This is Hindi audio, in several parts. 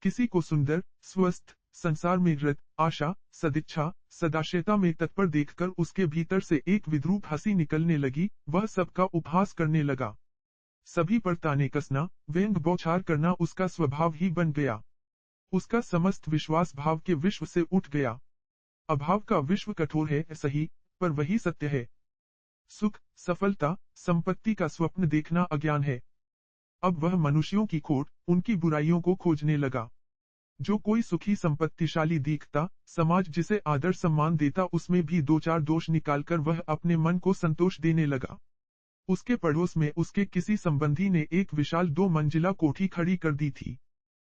किसी को सुंदर, स्वस्थ, संसार में रत, आशा, सदिच्छा, सदाशयता में तत्पर देखकर उसके भीतर से एक विद्रूप हंसी निकलने लगी, वह सबका उपहास करने लगा। सभी पर ताने कसना, व्यंग बौछार करना उसका स्वभाव ही बन गया। उसका समस्त विश्वास भाव के विश्व से उठ गया। अभाव का विश्व कठोर है सही, पर वही सत्य है। सुख, सफलता, संपत्ति का स्वप्न देखना अज्ञान है। अब वह मनुष्यों की खोट, उनकी बुराइयों को खोजने लगा। जो कोई सुखी संपत्तिशाली दिखता, समाज जिसे आदर सम्मान देता उसमें भी दो चार दोष निकालकर वह अपने मन को संतोष देने लगा। उसके पड़ोस में उसके किसी संबंधी ने एक विशाल 2 मंजिला कोठी खड़ी कर दी थी।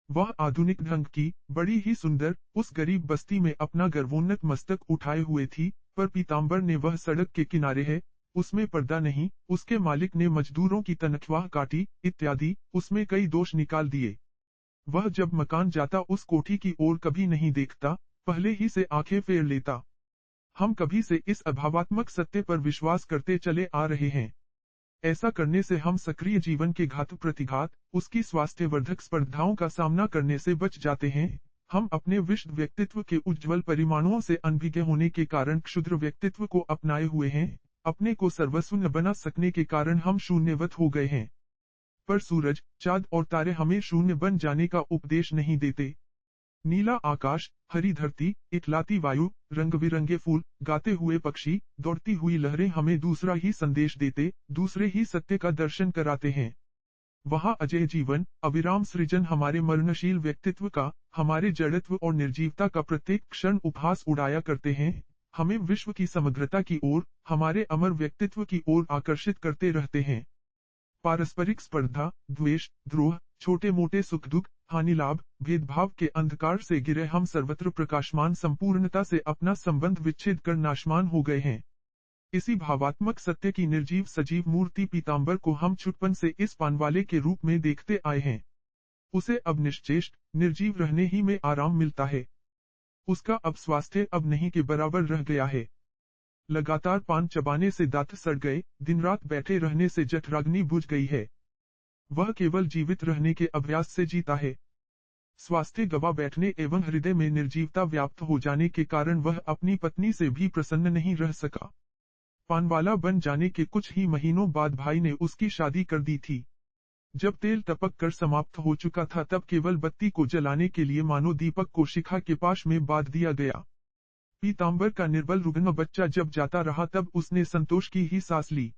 वह आधुनिक ढंग की, बड़ी ही सुंदर, उस गरीब बस्ती में अपना गर्वोन्नत मस्तक उठाए हुए थी, पर पीताम्बर ने वह सड़क के किनारे है, उसमें पर्दा नहीं, उसके मालिक ने मजदूरों की तनख्वाह काटी, इत्यादि, उसमें कई दोष निकाल दिए। वह जब मकान जाता उस कोठी की ओर कभी नहीं देखता, पहले ही से आंखें फेर लेता। हम कभी से इस अभावात्मक सत्य पर विश्वास करते चले आ रहे हैं। ऐसा करने से हम सक्रिय जीवन के घात प्रतिघात, उसकी स्वास्थ्यवर्धक स्पर्धाओं का सामना करने से बच जाते हैं। हम अपने विश्व व्यक्तित्व के उज्ज्वल परिमाणों से अनभिज्ञ होने के कारण क्षुद्र व्यक्तित्व को अपनाए हुए हैं। अपने को सर्वस्व न बना सकने के कारण हम शून्यवत हो गए हैं। पर सूरज, चाँद और तारे हमें शून्य बन जाने का उपदेश नहीं देते। नीला आकाश, हरी धरती, इठलाती वायु, रंग बिरंगे फूल, गाते हुए पक्षी, दौड़ती हुई लहरें हमें दूसरा ही संदेश देते, दूसरे ही सत्य का दर्शन कराते हैं। वहाँ अजय जीवन, अविराम सृजन हमारे मरणशील व्यक्तित्व का, हमारे जड़त्व और निर्जीवता का प्रत्येक क्षण उपहास उड़ाया करते हैं। हमें विश्व की समग्रता की ओर, हमारे अमर व्यक्तित्व की ओर आकर्षित करते रहते हैं। पारस्परिक स्पर्धा, द्वेष, द्रोह, छोटे मोटे सुख दुख, हानि लाभ, भेदभाव के अंधकार से घिरे हम सर्वत्र प्रकाशमान संपूर्णता से अपना संबंध विच्छेद कर नाशमान हो गए हैं। इसी भावात्मक सत्य की निर्जीव सजीव मूर्ति पीताम्बर को हम छुटपन से इस पानवाले के रूप में देखते आए हैं। उसे अब निश्चेष्ट, निर्जीव रहने ही में आराम मिलता है। उसका अब स्वास्थ्य अब नहीं के बराबर रह गया है। लगातार पान चबाने से दांत सड़ गए, दिन रात बैठे रहने से जठराग्नि बुझ गई है। वह केवल जीवित रहने के अभ्यास से जीता है। स्वास्थ्य गवा बैठने एवं हृदय में निर्जीवता व्याप्त हो जाने के कारण वह अपनी पत्नी से भी प्रसन्न नहीं रह सका। पानवाला बन जाने के कुछ ही महीनों बाद भाई ने उसकी शादी कर दी थी। जब तेल टपक कर समाप्त हो चुका था तब केवल बत्ती को जलाने के लिए मानो दीपक को शिखा के पाश में बांध दिया गया। पीताम्बर का निर्बल रुग्ण बच्चा जब जाता रहा तब उसने संतोष की ही सांस ली।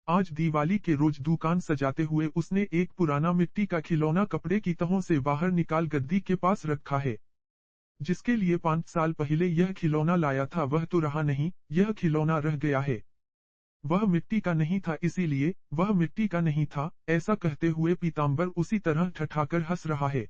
आज दिवाली के रोज दुकान सजाते हुए उसने एक पुराना मिट्टी का खिलौना कपड़े की तहों से बाहर निकाल गद्दी के पास रखा है। जिसके लिए 5 साल पहले यह खिलौना लाया था वह तो रहा नहीं, यह खिलौना रह गया है। वह मिट्टी का नहीं था इसीलिए, वह मिट्टी का नहीं था, ऐसा कहते हुए पीताम्बर उसी तरह ठठाकर हंस रहा है।